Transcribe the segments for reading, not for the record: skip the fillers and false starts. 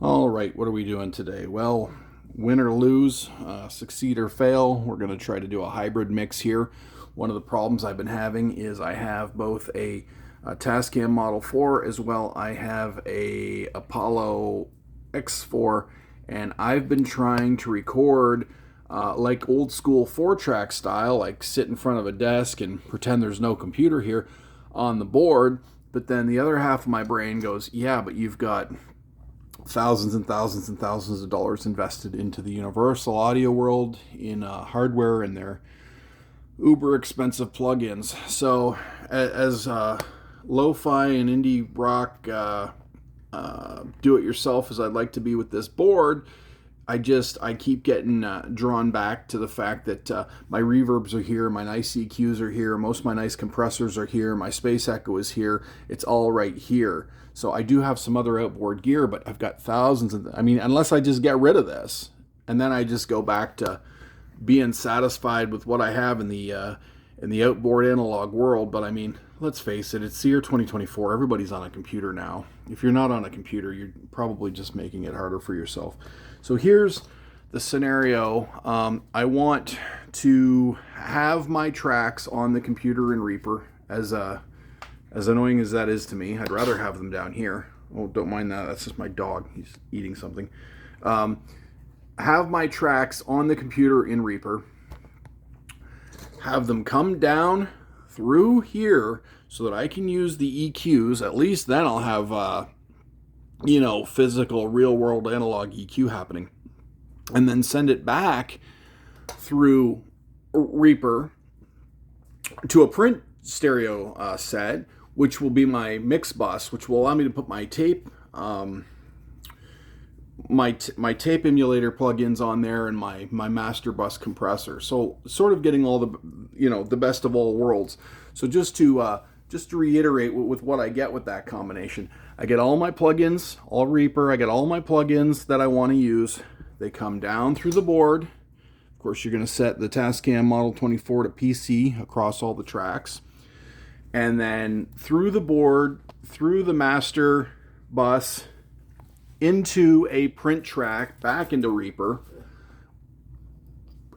All right, what are we doing today? Well, win or lose, succeed or fail, we're going to try to do a hybrid mix here. One of the problems I've been having is I have both a Tascam Model 4 as well I have a Apollo X4, and I've been trying to record like old school 4-track style, like sit in front of a desk and pretend there's no computer here on the board. But then the other half of my brain goes, yeah, but you've got thousands and thousands and thousands of dollars invested into the universal audio world in hardware and their uber expensive plugins. So as lo-fi and indie rock do-it-yourself as I'd like to be with this board, I keep getting drawn back to the fact that my reverbs are here, my nice EQs are here, most of my nice compressors are here, my space echo is here. It's all right here. So I do have some other outboard gear, but I've got thousands of, unless I just get rid of this and then I just go back to being satisfied with what I have in the outboard analog world. But let's face it, it's the year 2024. Everybody's on a computer now. If you're not on a computer, you're probably just making it harder for yourself. So here's the scenario. I want to have my tracks on the computer in Reaper. As annoying as that is to me, I'd rather have them down here. Oh, don't mind that. That's just my dog. He's eating something. Have my tracks on the computer in Reaper. Have them come down through here so that I can use the EQs. At least then I'll have physical, real-world analog EQ happening. And then send it back through Reaper to a print stereo set, which will be my mix bus, which will allow me to put my tape my tape emulator plugins on there and my master bus compressor. So sort of getting all the best of all worlds. So just to reiterate with what I get with that combination, I get all my plugins, all Reaper, I get all my plugins that I want to use. They come down through the board. Of course, you're going to set the Tascam Model 24 to PC across all the tracks. And then through the board, through the master bus, into a print track, back into Reaper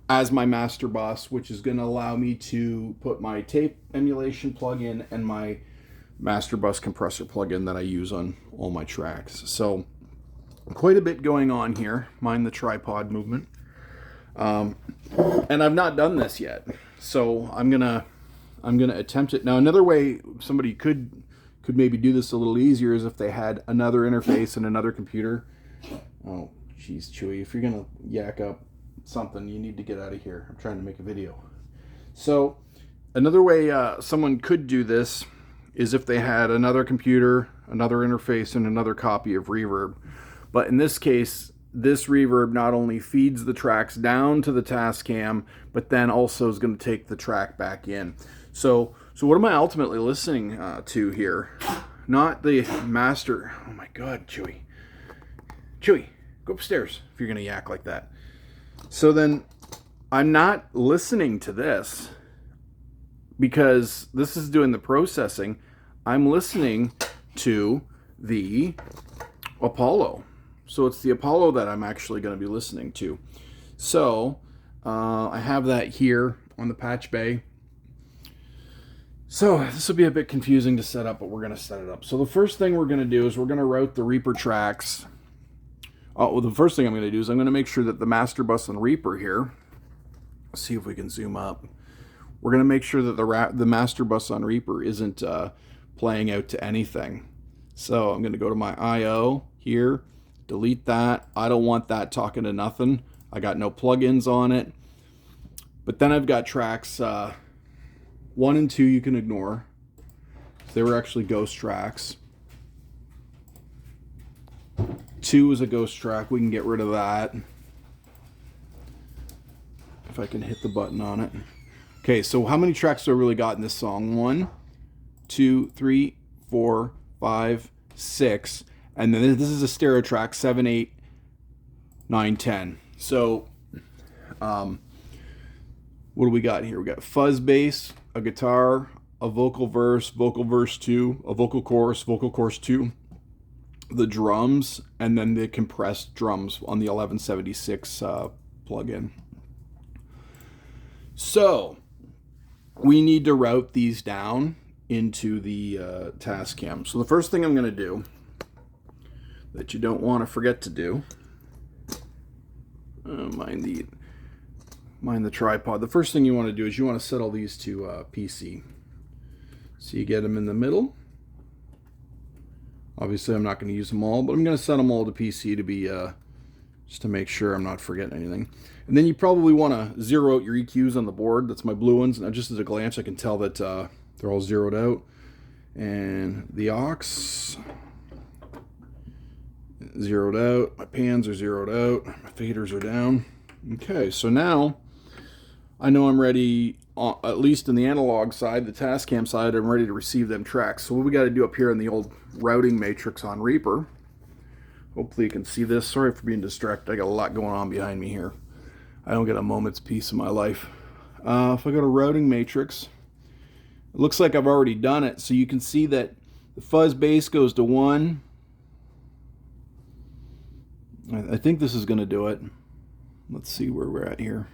as my master bus, which is going to allow me to put my tape emulation plugin and my master bus compressor plugin that I use on all my tracks. So quite a bit going on here. Mind the tripod movement. And I've not done this yet, so I'm gonna attempt it. Now, another way somebody could maybe do this a little easier is if they had another interface and another computer. Oh, geez, Chewy, if you're gonna yak up something, you need to get out of here. I'm trying to make a video. So another way someone could do this is if they had another computer, another interface, and another copy of reverb. But in this case, this reverb not only feeds the tracks down to the Tascam, but then also is going to take the track back in. So what am I ultimately listening to here? Not the master. Oh my God, Chewy. Chewy, go upstairs if you're going to yak like that. So then I'm not listening to this because this is doing the processing. I'm listening to the Apollo. So it's the Apollo that I'm actually going to be listening to. So I have that here on the patch bay. So this will be a bit confusing to set up, but we're going to set it up. So the first thing we're going to do is we're going to route the Reaper tracks. Oh, well, the first thing I'm going to do is I'm going to make sure that the master bus on Reaper here, let's see if we can zoom up. We're going to make sure that the master bus on Reaper isn't playing out to anything. So I'm going to go to my I/O here, delete that. I don't want that talking to nothing. I got no plugins on it. But then I've got tracks 1 and 2 you can ignore. They were actually ghost tracks. 2 is a ghost track. We can get rid of that. If I can hit the button on it. Okay, so how many tracks do I really got in this song? 1, 2, 3, 4, 5, 6. And then this is a stereo track, 7, 8, 9, 10. So, what do we got here? We got fuzz bass, a guitar, a vocal verse 2, a vocal chorus 2, the drums and then the compressed drums on the 1176 plugin. So we need to route these down into the Tascam. So the first thing I'm going to do that you don't want to forget to do, mind the tripod. The first thing you want to do is you want to set all these to PC. So you get them in the middle. Obviously, I'm not going to use them all, but I'm going to set them all to PC to be just to make sure I'm not forgetting anything. And then you probably want to zero out your EQs on the board. That's my blue ones. Now, just as a glance, I can tell that they're all zeroed out. And the aux zeroed out. My pans are zeroed out. My faders are down. Okay, so now I know I'm ready, at least in the analog side, the Tascam side, I'm ready to receive them tracks. So what we got to do up here in the old routing matrix on Reaper, hopefully you can see this. Sorry for being distracted. I got a lot going on behind me here. I don't get a moment's peace in my life. If I go to routing matrix, it looks like I've already done it. So you can see that the fuzz base goes to 1. I think this is going to do it. Let's see where we're at here.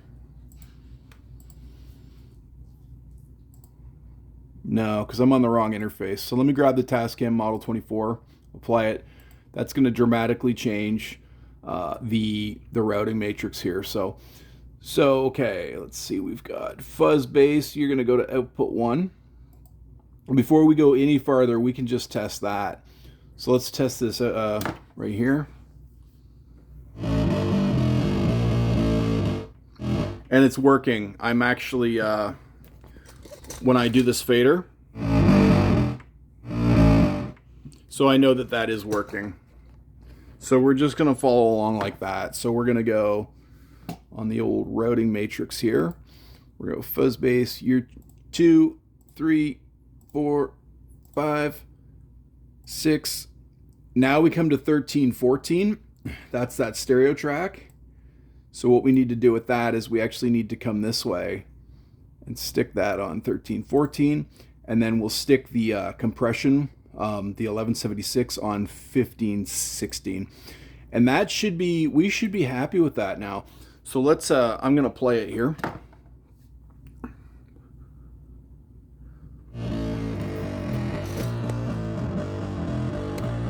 No, because I'm on the wrong interface. So let me grab the Tascam Model 24, apply it. That's going to dramatically change the routing matrix here. So okay, let's see. We've got fuzz base. You're going to go to output 1. Before we go any farther, we can just test that. So let's test this right here. And it's working. I'm actually, when I do this fader, so I know that that is working. So we're just going to follow along like that. So we're going to go on the old routing matrix here. We're going to go fuzz base, year 2, 3, 4, 5, 6. Now we come to 13, 14. That's that stereo track. So what we need to do with that is we actually need to come this way and stick that on 13, 14. And then we'll stick the compression, the 1176 on 15, 16. And that should be, we should be happy with that now. So let's, I'm going to play it here.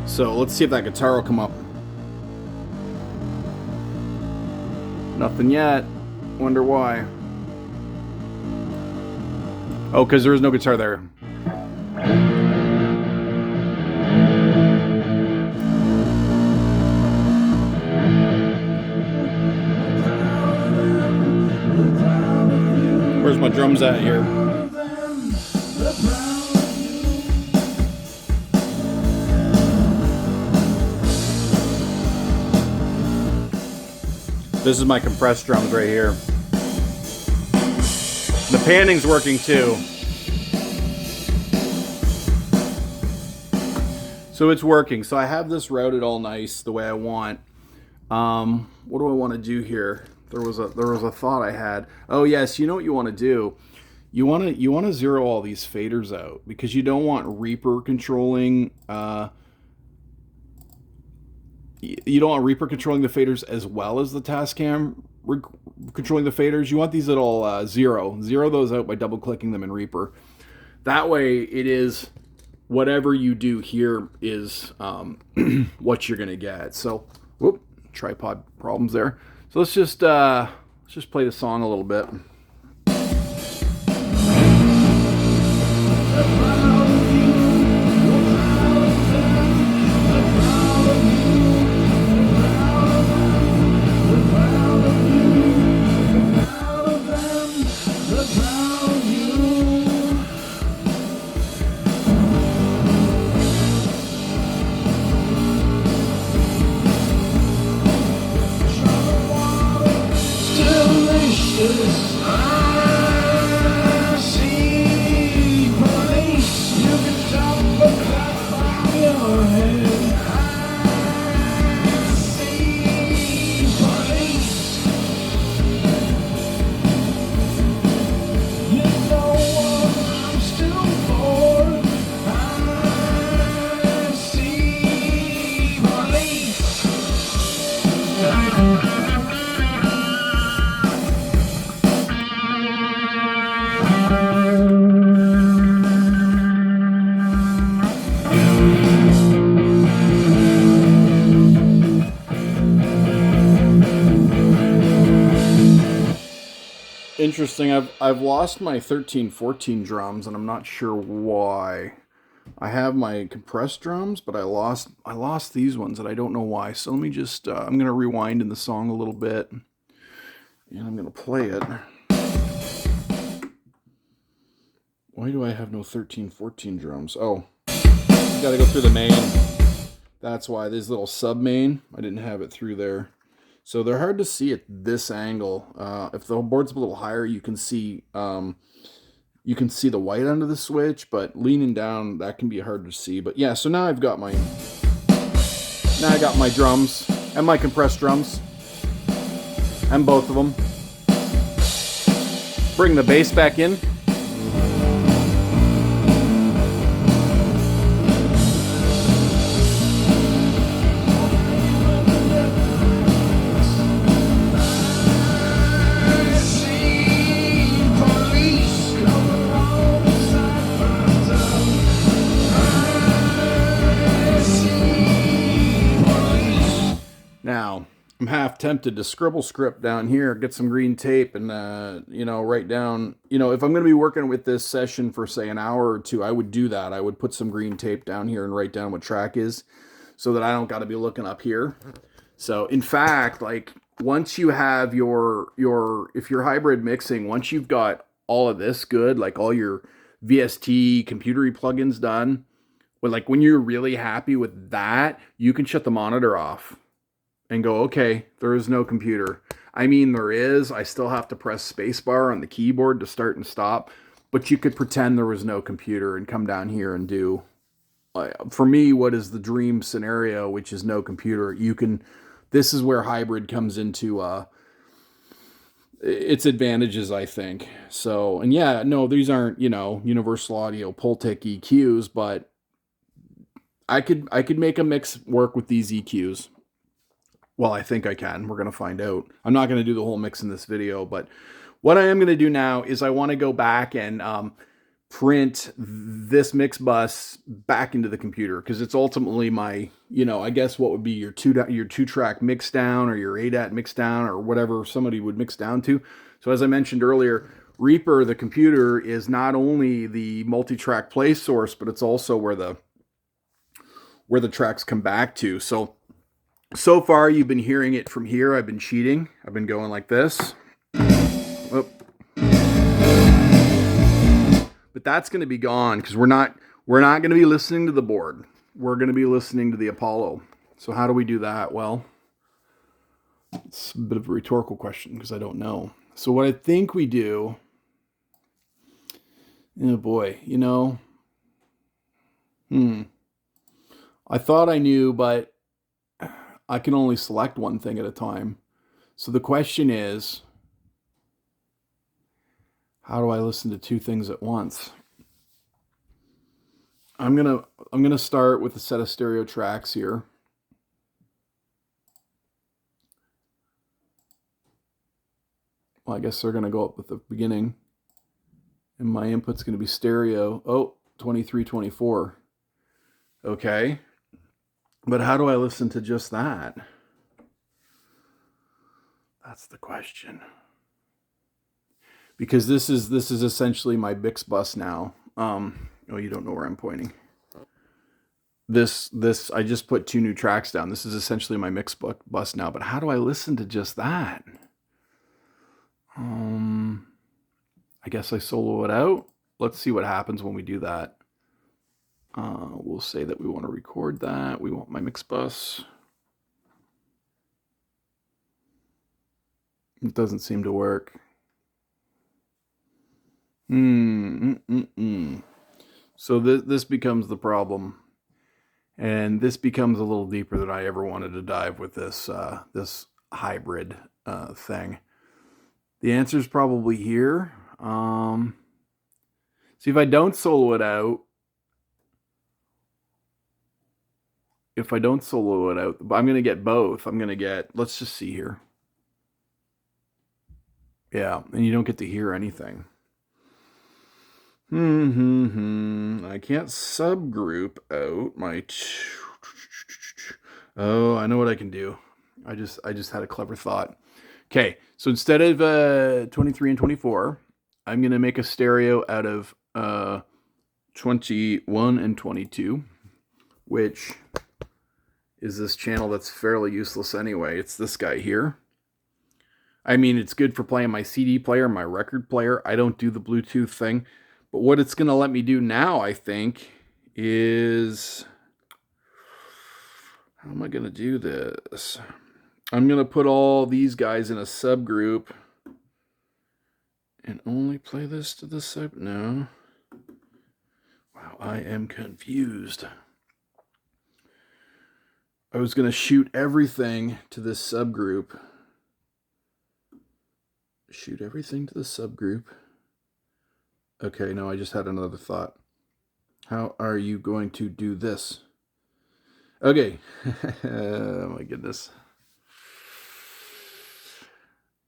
So let's see if that guitar will come up. Nothing yet. Wonder why. Oh, because there is no guitar there. Where's my drums at here? This is my compressed drums right here. The panning's working too. So it's working. So I have this routed all nice the way I want. What do I want to do here? There was a thought I had. Oh yes, you know what you want to do? You want to zero all these faders out because you don't want Reaper controlling you don't want Reaper controlling the faders as well as the Tascam controlling the faders. You want these at all zero those out by double clicking them in Reaper. That way it is whatever you do here is what you're gonna get. So whoop, tripod problems there. So let's just play the song a little bit. interesting. I've lost my 13-14 drums, and I'm not sure why. I have my compressed drums, but I lost these ones, and I don't know why. So let me just I'm gonna rewind in the song a little bit, and I'm gonna play it. Why do I have no 13-14 drums? Oh, you gotta go through the main. That's why. This little sub main, I didn't have it through there. So they're hard to see at this angle. If the board's a little higher, you can see the white under the switch, but leaning down, that can be hard to see. But yeah, so now I got my drums and my compressed drums and both of them. Bring the bass back in. Now, I'm half tempted to scribble script down here, get some green tape, and, write down, if I'm going to be working with this session for, say, an hour or two, I would do that. I would put some green tape down here and write down what track is so that I don't got to be looking up here. So, in fact, like, once you have if you're hybrid mixing, once you've got all of this good, like all your VST computery plugins done, when you're really happy with that, you can shut the monitor off and go, okay, there is no computer. I mean, there is. I still have to press spacebar on the keyboard to start and stop, but you could pretend there was no computer and come down here and do, for me, what is the dream scenario, which is no computer. This is where hybrid comes into its advantages, I think. So, and yeah, no, these aren't, Universal Audio Pultec EQs, but I could make a mix work with these EQs. Well, I think I can. We're going to find out. I'm not going to do the whole mix in this video, but what I am going to do now is I want to go back and print this mix bus back into the computer, because it's ultimately my, I guess what would be your two track mix down, or your ADAT mix down, or whatever somebody would mix down to. So as I mentioned earlier, Reaper, the computer, is not only the multi-track play source, but it's also where the tracks come back to. So far, you've been hearing it from here. I've been cheating. I've been going like this. Oh. But that's going to be gone, because we're not going to be listening to the board. We're going to be listening to the Apollo. So how do we do that? Well, it's a bit of a rhetorical question, because I don't know. So what I think we do, oh boy, I thought I knew, but I can only select one thing at a time. So the question is, how do I listen to two things at once? I'm gonna start with a set of stereo tracks here. Well, I guess they're gonna go up at the beginning, and my input's gonna be stereo. Oh, 23, 24. Okay. But how do I listen to just that? That's the question. Because this is essentially my mix bus now. Oh, you don't know where I'm pointing. This I just put two new tracks down. This is essentially my mix bus now. But how do I listen to just that? I guess I solo it out. Let's see what happens when we do that. We'll say that we want to record that. We want my mix bus. It doesn't seem to work. So this becomes the problem, and this becomes a little deeper than I ever wanted to dive with this this hybrid thing. The answer is probably here. See, if I don't solo it out, I'm going to get both. I'm going to get, let's just see here. Yeah, and you don't get to hear anything. I can't subgroup out my... Oh, I know what I can do. I just had a clever thought. Okay, so instead of 23 and 24, I'm going to make a stereo out of 21 and 22, which is this channel that's fairly useless anyway. It's this guy here. I mean, it's good for playing my CD player, my record player. I don't do the Bluetooth thing. But what it's going to let me do now, I think, is... How am I going to do this? I'm going to put all these guys in a subgroup and only play this to the sub... No. Wow, I am confused. I was going to shoot everything to this subgroup. Shoot everything to the subgroup. Okay, no, I just had another thought. How are you going to do this? Okay. Oh my goodness.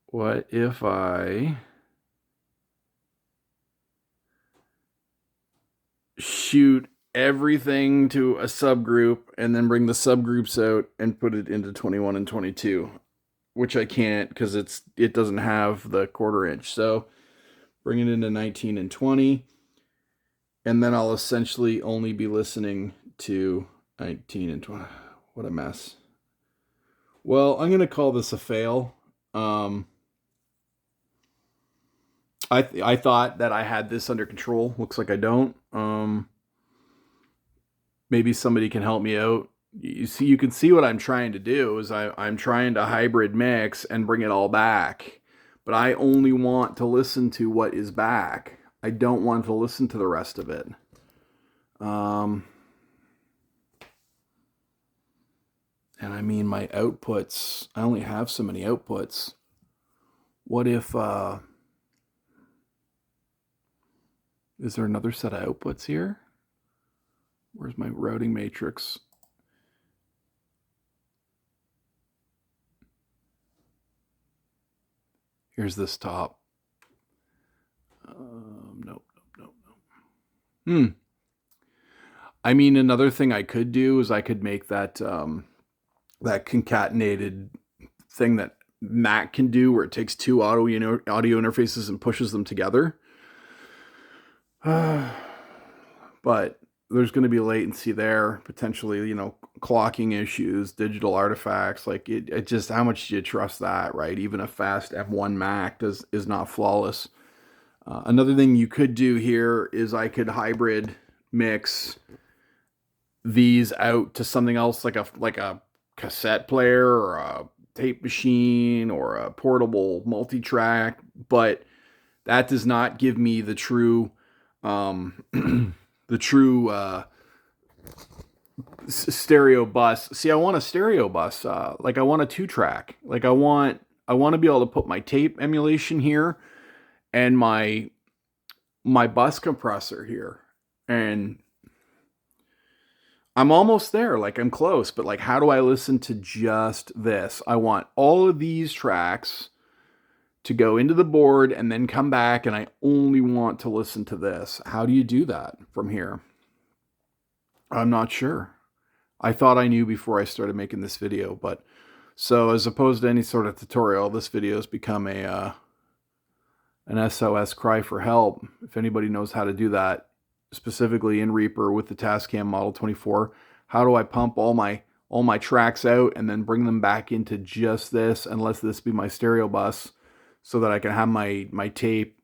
What if I shoot everything to a subgroup and then bring the subgroups out and put it into 21 and 22, which I can't because it doesn't have the 1/4 inch. So bring it into 19 and 20, and then I'll essentially only be listening to 19 and 20. What a mess. Well, I'm going to call this a fail. I thought that I had this under control. Looks like I don't. Maybe somebody can help me out. You can see what I'm trying to do is I'm trying to hybrid mix and bring it all back. But I only want to listen to what is back. I don't want to listen to the rest of it. And I mean, my outputs, I only have so many outputs. What if, is there another set of outputs here? Where's my routing matrix? Here's this top. Nope. I mean, another thing I could do is I could make that that concatenated thing that Mac can do, where it takes two audio interfaces and pushes them together. But there's going to be latency there, potentially, clocking issues, digital artifacts. Like it just, how much do you trust that, right? Even a fast M1 Mac is not flawless. Another thing you could do here is I could hybrid mix these out to something else, like a cassette player or a tape machine or a portable multi-track, but that does not give me the true stereo bus. See, I want a stereo bus. Like I want a 2-track. Like I want to be able to put my tape emulation here and my bus compressor here. And I'm almost there. Like I'm close, but like, how do I listen to just this? I want all of these tracks to go into the board and then come back, and I only want to listen to this. How do you do that from here? I'm not sure. I thought I knew before I started making this video, but so as opposed to any sort of tutorial, this video has become an SOS cry for help. If anybody knows how to do that, specifically in Reaper with the Tascam Model 24, how do I pump all my tracks out and then bring them back into just this and let this be my stereo bus so that I can have my tape,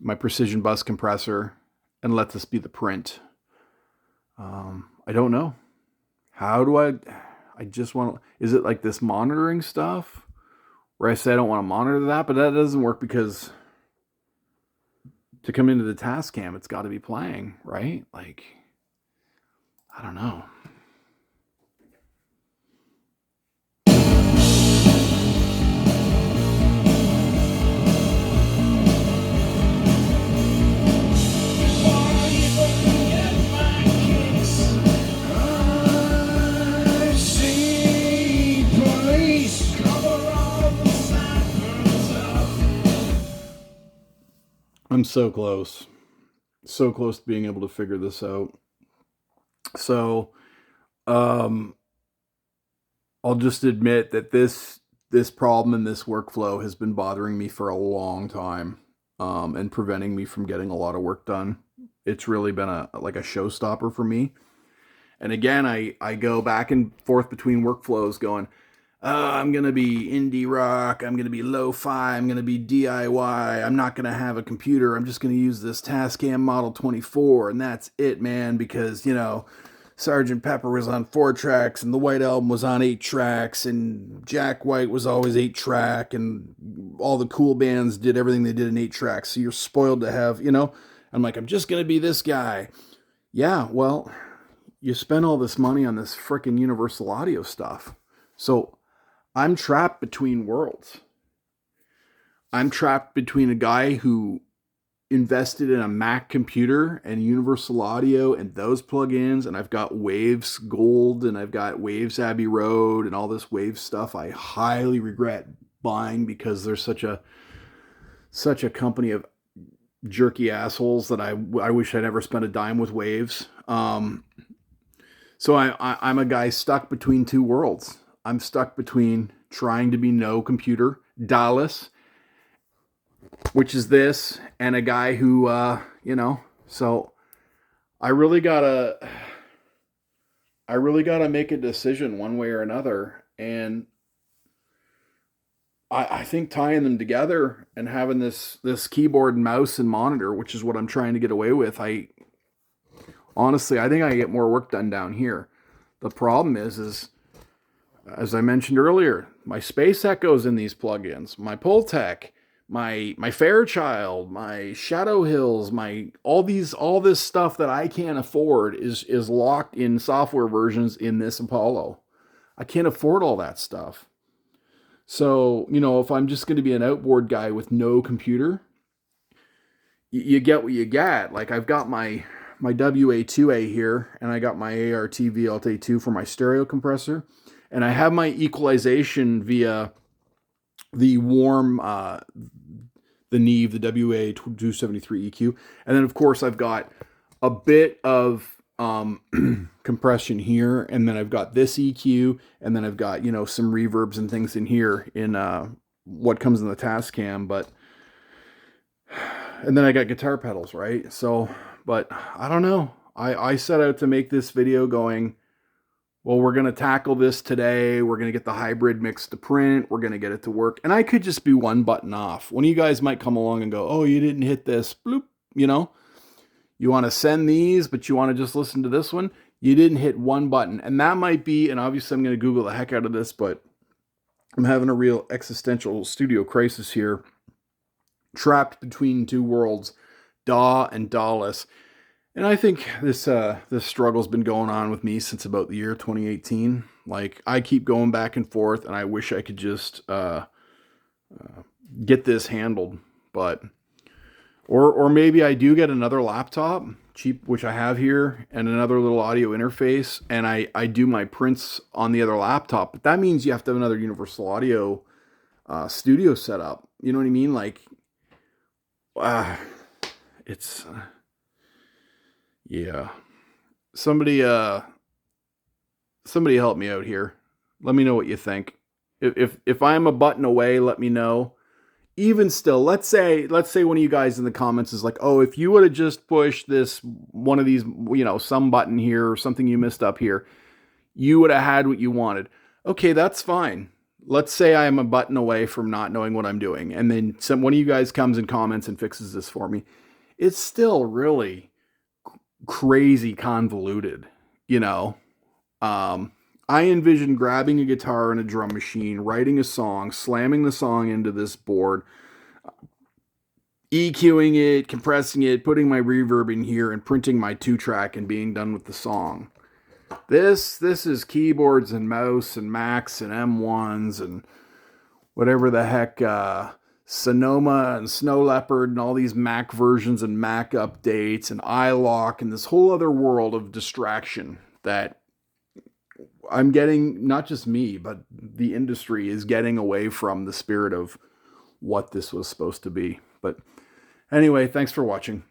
my precision bus compressor, and let this be the print? I don't know. How do I just want to, is it like this monitoring stuff where I say I don't want to monitor that, but that doesn't work because to come into the Tascam, it's got to be playing, right? Like, I don't know. I'm so close to being able to figure this out. So, I'll just admit that this this problem and this workflow has been bothering me for a long time, and preventing me from getting a lot of work done. It's really been like a showstopper for me. And again, I go back and forth between workflows going, I'm going to be indie rock, I'm going to be lo-fi, I'm going to be DIY, I'm not going to have a computer, I'm just going to use this Tascam Model 24, and that's it, man, because, you know, Sgt. Pepper was on 4 tracks, and the White Album was on 8 tracks, and Jack White was always 8 track, and all the cool bands did everything they did in 8 tracks, so you're spoiled to have, you know, I'm like, I'm just going to be this guy. Yeah, well, you spend all this money on this frickin' Universal Audio stuff. So I'm trapped between worlds. I'm trapped between a guy who invested in a Mac computer and Universal Audio and those plugins, and I've got Waves Gold and I've got Waves Abbey Road and all this Waves stuff I highly regret buying because there's such a company of jerky assholes that I wish I never spent a dime with Waves. So I'm a guy stuck between two worlds. I'm stuck between trying to be no computer, Dallas, which is this, and a guy who, you know, so I really gotta make a decision one way or another. And I think tying them together and having this keyboard and mouse and monitor, which is what I'm trying to get away with, honestly, I think I get more work done down here. The problem is as I mentioned earlier, my Space Echoes in these plugins, my Pultec, my Fairchild, my Shadow Hills, all this stuff that I can't afford is locked in software versions in this Apollo. I can't afford all that stuff. So, you know, if I'm just going to be an outboard guy with no computer, you get what you get. Like I've got my WA2A here, and I got my ART VLT2 for my stereo compressor, and I have my equalization via the warm, the neve, the WA273 EQ, and then of course I've got a bit of compression here, and then I've got this EQ, and then I've got, you know, some reverbs and things in here in what comes in the Tascam, and then I got guitar pedals, right? So, but I don't know. I set out to make this video going, well, we're going to tackle this today. We're going to get the hybrid mix to print. We're going to get it to work. And I could just be one button off. One of you guys might come along and go, oh, you didn't hit this. Bloop. You know, you want to send these, but you want to just listen to this one. You didn't hit one button. And that might be, and obviously I'm going to Google the heck out of this, but I'm having a real existential studio crisis here. Trapped between two worlds, DAW and DAWless. And I think this struggle's been going on with me since about the year 2018. Like, I keep going back and forth, and I wish I could just get this handled. But, or maybe I do get another laptop, cheap, which I have here, and another little audio interface, and I do my prints on the other laptop. But that means you have to have another Universal Audio studio setup. You know what I mean? Like, it's... yeah. Somebody help me out here. Let me know what you think. If I'm a button away, let me know. Even still, let's say one of you guys in the comments is like, oh, if you would have just pushed this one of these, you know, some button here or something you missed up here, you would have had what you wanted. Okay, that's fine. Let's say I am a button away from not knowing what I'm doing, and then one of you guys comes and comments and fixes this for me. It's still really crazy convoluted, you know. I envision grabbing a guitar and a drum machine, writing a song, slamming the song into this board, EQing it, compressing it, putting my reverb in here, and printing my 2-track and being done with the song. This is keyboards and mouse and Macs and M1s and whatever the heck, Sonoma and Snow Leopard and all these Mac versions and Mac updates and iLock and this whole other world of distraction that I'm getting, not just me, but the industry is getting away from the spirit of what this was supposed to be. But anyway, thanks for watching.